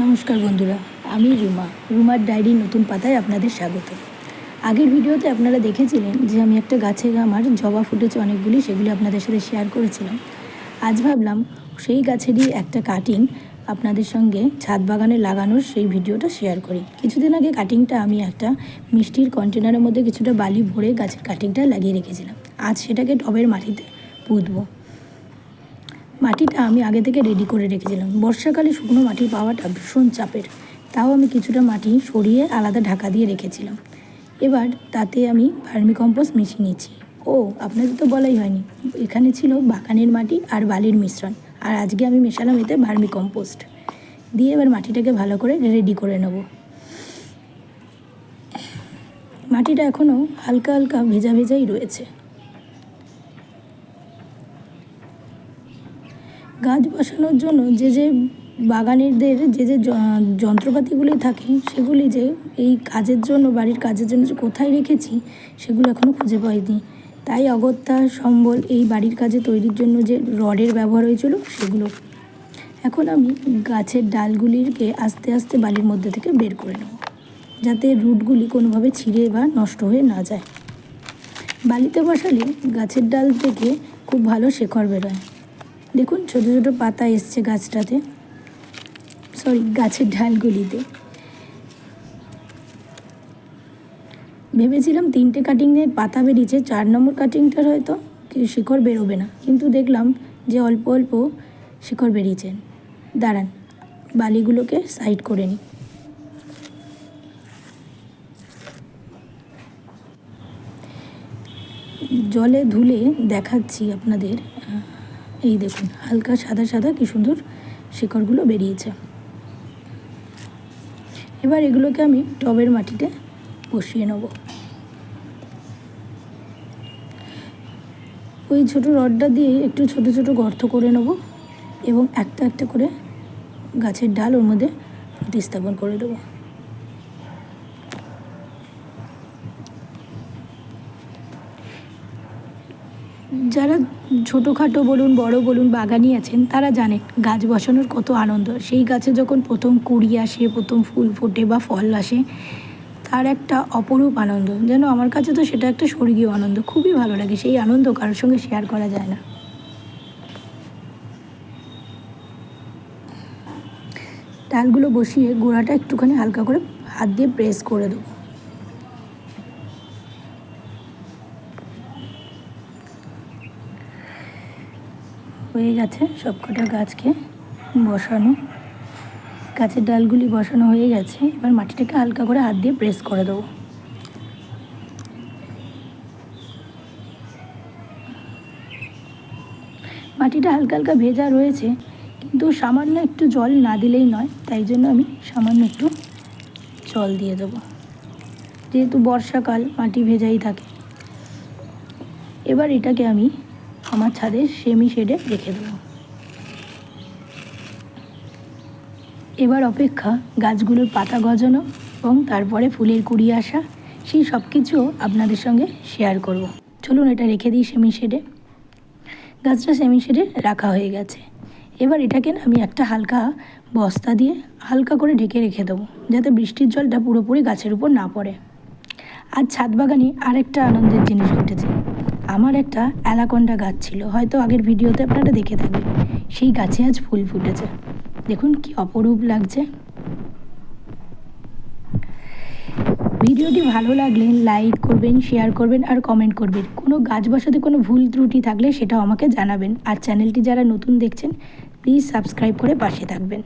নমস্কার বন্ধুরা, আমি রুমার ডায়েরির নতুন পাতায় আপনাদের স্বাগত। আগের ভিডিওতে আপনারা দেখেছিলেন যে আমি একটা গাছে আমার জবা ফুটেছে অনেকগুলি, সেগুলি আপনাদের সাথে শেয়ার করেছিলাম। আজ ভাবলাম সেই গাছেরই একটা কাটিং আপনাদের সঙ্গে ছাদ বাগানে লাগানোর সেই ভিডিওটা শেয়ার করি। কিছুদিন আগে কাটিংটা আমি একটা মিষ্টির কন্টেনারের মধ্যে কিছুটা বালি ভরে গাছের কাটিংটা লাগিয়ে রেখেছিলাম। আজ সেটাকে টবের মাটিতে পুঁতবো। মাটিটা আমি আগে থেকে রেডি করে রেখেছিলাম। বর্ষাকালে শুকনো মাটি পাওয়াটা ভীষণ চাপের, তাও আমি কিছুটা মাটি সরিয়ে আলাদা ঢাকা দিয়ে রেখেছিলাম। এবার তাতে আমি ভার্মিকম্পোস্ট মিশিয়ে নিচ্ছি। আপনাদের তো বলাই হয়নি, এখানে ছিল বাগানের মাটি আর বালির মিশ্রণ, আর আজকে আমি মেশালাম এতে ভার্মিকম্পোস্ট দিয়ে এবার মাটিটাকে ভালো করে রেডি করে নেব। মাটিটা এখনও হালকা হালকা ভেজা ভেজাই রয়েছে। গাছ বসানোর জন্য যে বাগানেরদের যে যন্ত্রপাতিগুলি থাকে, সেগুলি যে এই কাজের জন্য, বাড়ির কাজের জন্য যে কোথায় রেখেছি সেগুলো এখনও খুঁজে পাইনি। তাই অগত্যা সম্বল এই বাড়ির কাজে তৈরির জন্য যে রডের ব্যবহার হয়েছিল সেগুলো এখন আমি গাছের ডালগুলিকে আস্তে আস্তে বালির মধ্যে থেকে বের করে নেব, যাতে রুটগুলি কোনোভাবে ছিঁড়ে বা নষ্ট হয়ে না যায়। বালিতে বসালে গাছের ডাল থেকে খুব ভালো শেকড় বেরোয়। দেখুন ছোটো ছোটো পাতা এসছে গাছের ডালগুলিতে। ভেবেছিলাম 3টে কাটিংয়ের পাতা বেরিয়েছে, 4 নম্বর কাটিংটার হয়তো শিকড় বেরোবে না, কিন্তু দেখলাম যে অল্প অল্প শিকড় বেরিয়েছে। দাঁড়ান, বালিগুলোকে সাইড করে নিই। জলে ধুলে দেখাচ্ছি আপনাদের। এই দেখুন, হালকা সাদা সাদা কি সুন্দর শিকড়গুলো বেরিয়েছে। এবার এগুলোকে আমি টবের মাটিতে বসিয়ে নেব। ওই ছোটো রডটা দিয়ে একটু ছোট ছোট গর্ত করে নেব এবং একটা একটা করে গাছের ডাল ওর মধ্যে প্রতিস্থাপন করে দেবো। যারা ছোটোখাটো বলুন বড় বলুন বাগানি আছেন, তারা জানেন গাছ বসানোর কত আনন্দ। সেই গাছে যখন প্রথম কুঁড়ি আসে, প্রথম ফুল ফোটে বা ফল আসে, তার একটা অপরূপ আনন্দ। যেন আমার কাছে তো সেটা একটা স্বর্গীয় আনন্দ, খুবই ভালো লাগে। সেই আনন্দ কারোর সঙ্গে শেয়ার করা যায় না। ডালগুলো বসিয়ে গোড়াটা একটুখানি হালকা করে হাত দিয়ে প্রেস করে দেবো। হয়ে গেছে সবকটা গাছকে বসানো, গাছের ডালগুলি বসানো হয়ে গেছে। এবার মাটিটাকে হালকা করে হাত দিয়ে প্রেস করে দেবো। মাটিটা হালকা হালকা ভেজা রয়েছে, কিন্তু সামান্য একটু জল না দিলেই নয়, তাই জন্য আমি সামান্য একটু জল দিয়ে দেবো, যেহেতু বর্ষাকাল মাটি ভেজাই থাকে। এবার এটাকে আমি আমার ছাদের সেমি শেডে রেখে দেবো। এবার অপেক্ষা গাছগুলোর পাতা গজানো এবং তারপরে ফুলের কুড়ি আসা, সেই সব কিছু আপনাদের সঙ্গে শেয়ার করব। চলুন এটা রেখে দিই সেমি শেডে। গাছটা সেমি শেডে রাখা হয়ে গেছে। এবার এটাকে আমি একটা হালকা বস্তা দিয়ে হালকা করে ঢেকে রেখে দেবো, যাতে বৃষ্টির জলটা পুরোপুরি গাছের উপর না পড়ে। আজ ছাদ বাগানে আরেকটা আনন্দের জিনিস ঘটেছে। আমার একটা অ্যানাকন্ডা গাছ ছিল, হয়তো আগের ভিডিওতে আপনারা দেখে থাকবেন। সেই গাছে আজ ফুল ফুটেছে, দেখুন কি অপরূপ লাগছে। ভিডিওটি ভালো লাগলে লাইক করবেন, শেয়ার করবেন আর কমেন্ট করবেন। কোনো গাছ বসাতে কোনো ভুল ত্রুটি থাকলে সেটাও আমাকে জানাবেন। আর চ্যানেলটি যারা নতুন দেখছেন, প্লিজ সাবস্ক্রাইব করে পাশে থাকবেন।